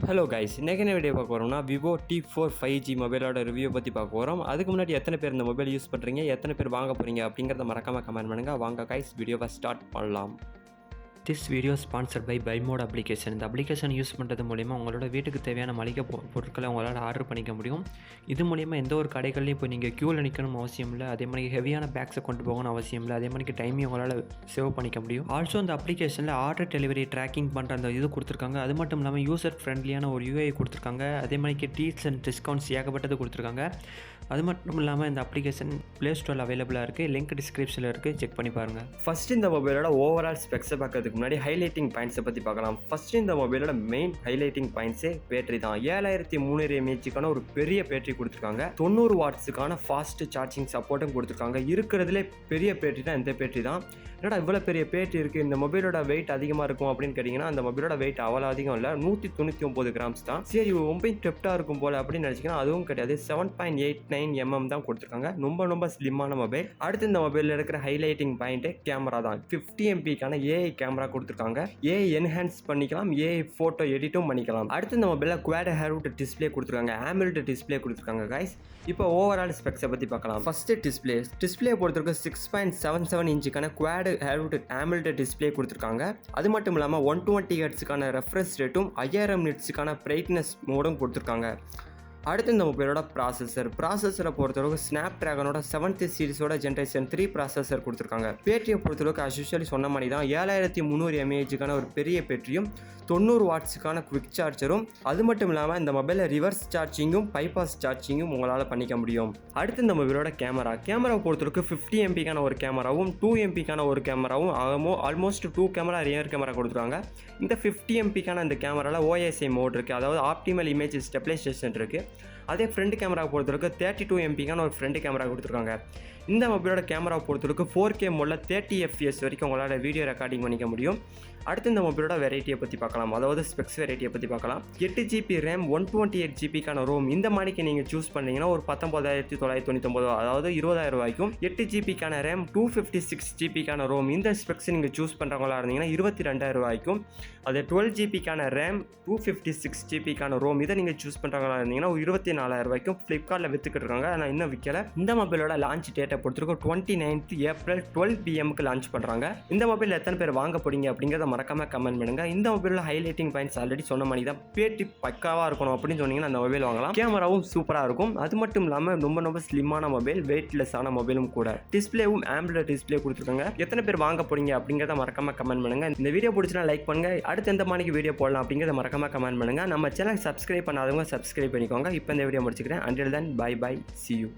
Hello guys, இன்றைக்கி என்ன video பார்க்க போகிறோம்னா விவோ T4 5G மொபைலோட ரிவ்யூ பற்றி பார்க்க போகிறோம். அதுக்கு முன்னாடி எத்தனை பேர் இந்த மொபைல் யூஸ் பண்ணுறீங்க, எத்தனை பேர் வாங்க போகிறீங்க அப்படிங்கிறத மறக்காமல் கமெண்ட் பண்ணுங்கள். வாங்க கைஸ், வீடியோவை ஸ்டார்ட் பண்ணலாம். This video sponsored by Bymod application. இந்த அப்ளிகேஷன் யூஸ் பண்ணுறது மூலிமா உங்களோட வீட்டுக்கு தேவையான மளிகை பொருட்களை உங்களால் ஆர்டர் பண்ணிக்க முடியும். இது மூலிமா எந்த ஒரு கடைகள்லையும் இப்போ நீங்கள் க்யூவில் நிற்கணும் அவசியம் இல்லை. அதே மாதிரி ஹெவியான பேக்ஸை கொண்டு போகணும் அவசியம் இல்லை. அதே மாதிரி டைமையும் உங்களால் சேவ் பண்ணிக்க முடியும். ஆல்சோ இந்த அப்ளிகேஷனில் ஆர்டர் டெலிவரி ட்ராக்கிங் பண்ணுற அந்த இது கொடுத்துருக்காங்க. அது மட்டும் இல்லாமல் யூசர் ஃப்ரெண்ட்லியான ஒரு யூஐ கொடுத்துருக்காங்க. அதே மாதிரி டீல்ஸ் அண்ட் டிஸ்கவுண்ட்ஸ் ஏகப்பட்டது கொடுத்துருக்காங்க. அது மட்டும் இல்லாமல் இந்த அப்ளிகேஷன் ப்ளே ஸ்டோரில் அவைலபிளாக இருக்குது. லிங்க் டிஸ்கிரிப்ஷனில் இருக்குது, செக் பண்ணி பாருங்கள். ஃபஸ்ட் இந்த மொபைலோட ஓவரால் ஸ்பெக்ஸை பார்க்கறதுக்கு முன்னாடி ஹைலைட்டிங் பாயிண்ட்ஸை பற்றி பார்க்கலாம். ஃபஸ்ட்டு இந்த மொபைலோட மெயின் ஹைலைட்டிங் பாயிண்ட்ஸே பேட்டரி தான். 7300 mAhக்கான ஒரு பெரிய பேட்டரி கொடுத்துருக்காங்க. 90 வாட்ஸுக்கான ஃபாஸ்ட் சார்ஜிங் சப்போர்ட்டும் கொடுத்துருக்காங்க. இருக்கிறதுலே பெரிய பேட்டரி தான் இந்த பேட்டரி தான். என்னடா இவ்வளோ பெரிய பேட்டரி இருக்குது, இந்த மொபைலோட வெயிட் அதிகமாக இருக்கும் அப்படின்னு கேட்டிங்கன்னா, அந்த மொபைலோட வெயிட் அவ்வளோ அதிகம் இல்லை, 199 கிராம்ஸ் தான். சரி, ரொம்ப டெப்டாக இருக்கும் போல் அப்படின்னு நினச்சிங்கன்னா அதுவும் கிடையாது. 7.89 mm தான் கொடுத்துருக்காங்க. ரொம்ப ஸ்லிம்மான மொபைல். அடுத்து இந்த மொபைலில் இருக்கிற ஹைலைட்டிங் பாயிண்ட்டு கேமரா தான். 50 MP ஏஐ கேமரா கொடுத்துருக்காங்க. ஏஐ என்ஹான்ஸ் பண்ணிக்கலாம், ஏஐ ஃபோட்டோ எடிட்டும் பண்ணிக்கலாம். அடுத்து இந்த மொபைலில் குவாட் ஹேர்வுட் டிஸ்பிளே கொடுத்துருக்காங்க, AMOLED டிஸ்பிளே கொடுத்துருக்காங்க கைஸ். இப்போ ஓவரால் ஸ்பெக்ஸை பற்றி பார்க்கலாம். ஃபஸ்ட்டு டிஸ்பிளே பொறுத்தவரைக்கும் 6.77 இன்ச்சுக்கான குவாட் ஹேர்வுட் AMOLED டிஸ்பிளே கொடுத்துருக்காங்க. அது மட்டும் இல்லாமல் 120 ஹெர்ட்ஸுக்கான ரெஃப்ரெஷ் ரேட்டும் 5000 நிட்ஸுக்கான பிரைட்னஸ் மோடும் கொடுத்துருக்காங்க. அடுத்து இந்த மொபைலோட ப்ராசஸரை பொறுத்தளவுக்கு ஸ்னாப்ட்ராகனோட 7th சீரிஸோட ஜென்ரேஷன் 3 ப்ராசஸர் கொடுத்துருக்காங்க. பேட்டரியை பொறுத்தளவுக்கு அஸ்யூஷுவலி சொன்ன மாதிரி தான் 7300 mAhக்கான ஒரு பெரிய பேட்டரியும் 90 வாட்ஸுக்கான குவிக் சார்ஜரும், அது மட்டும் இல்லாமல் இந்த மொபைலில் ரிவர்ஸ் சார்ஜிங்கும் பைபாஸ் சார்ஜிங்கும் உங்களால் பண்ணிக்க முடியும். அடுத்து இந்த மொபைலோட கேமராவை பொறுத்தளவுக்கு 50 MPக்கான ஒரு கேமராவும் 2 MPக்கான ஒரு கேமராவும் ஆல்மோஸ்ட் 2 கேமரா ரியர் கேமரா கொடுத்துருக்காங்க. இந்த 50 MPக்கான இந்த கேமராவில் OSI மோட் இருக்குது, அதாவது ஆப்டிமல் இமேஜ் ஸ்டெபிலைசேஷன் இருக்குது. அதே ஃப்ரண்ட் கேமரா பொறுத்தவரைக்கும் 32 MPக்கான ஒரு ஃப்ரண்ட் கேமரா கொடுத்துருக்காங்க. இந்த மொபைலோட கேமரா பொறுத்தவரைக்கு 4K மோடில் 30 FPS வரைக்கும் உங்களால் வீடியோ ரெக்கார்டிங் பண்ணிக்க முடியும். அடுத்து இந்த மொபைலோட வெரைட்டியை பற்றி பார்க்கலாம், அதாவது ஸ்பெக்ஸ் வெரைட்டியை பற்றி பார்க்கலாம். 8GB RAM 128GBக்கான ரோம் இந்த மாதிரிக்கு நீங்கள் சூஸ் பண்ணிங்கன்னா ஒரு 19,999, அதாவது 20,000 ரூபாய்க்கும். 8GBக்கான RAM 256GBக்கான ரோம் இந்த ஸ்பெக்ஸ் நீங்கள் சூஸ் பண்ணுறவங்களா இருந்தீங்கன்னா 22,000 ரூபாய்க்கும். அதே 12GBக்கான RAM 256GBக்கான ரோம் இதை நீங்கள் சூஸ் பண்ணுறவங்களா இருந்தீங்கன்னா 24,000 ரூபாய்க்கும் ஃப்ளிப்கார்ட்டில் விற்றுக்கிட்டு இருக்காங்க. ஆனால் இன்னும் விற்கலை. இந்த மொபைலோட லான்ச் டேட்டை பொறுத்திருக்கும் 29th April 12 PM லான்ச் பண்ணுறாங்க. இந்த மொபைல் எத்தனை பேர் வாங்க போறீங்க அப்படிங்கிறத மறக்காமல் கமெண்ட் பண்ணுங்க. இந்த மொபைலில் ஹைலைட்டிங் பாயிண்ட்ஸ் ஆல்ரெடி சொன்ன மாதிரி தான். பேட்டரி பக்காவாக இருக்கணும் அப்படின்னு சொன்னீங்கன்னா அந்த மொபைல் வாங்கலாம். கேமராவும் சூப்பராக இருக்கும். அது மட்டும் இல்லாமல் ரொம்ப ஸ்லிம்மான மொபைல், வெயிட்லெஸ்ஸான மொபைலும் கூட. டிஸ்பிளேவும் AMOLED டிஸ்பிளே கொடுத்துருக்காங்க. எத்தனை பேர் வாங்க போறீங்க அப்படிங்கிறத மறக்காமல் கமெண்ட் பண்ணுங்க. இந்த வீடியோ பிடிச்சினா லைக் பண்ணுங்க. அடுத்து எந்த மாதிரிக்கு வீடியோ போடலாம் அப்படிங்கிறத மறக்காமல் கமெண்ட் பண்ணுங்க. நம்ம சேனல் சப்ஸ்கிரைப் பண்ணாதவங்க சப்ஸ்கிரைப் பண்ணிக்கோங்க. இப்போ இந்த வீடியோ முடிச்சுக்கிறேன். Until then, bye, see you.